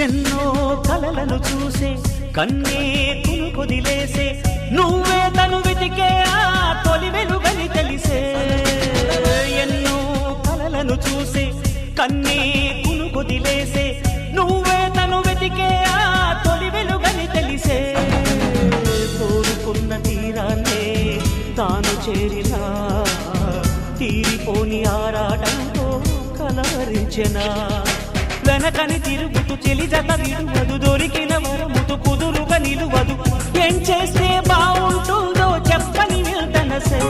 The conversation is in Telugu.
ఎన్నో కలలను చూసే కన్నే కొదిలేసే నువ్వే తను వెతికే ఆ తొలి వెలుగని తెలిసే ఎన్నో కలలను చూసే కన్నే కొదిలేసే నువ్వే తను వెతికే ఆ తొలి వెలుగని తెలిసే కోరుకున్న తీరాన్నే తాను చేరినా తీరిపోని ఆరాటంతో కలవరించెనా వెనకని తిరుగుతూ చెలి జత విడువదు దొరికిన వరముతు కుదురుగా నిలువదు ఏం చేస్తే బాగుంటుందో చెప్పని నిల్తనసే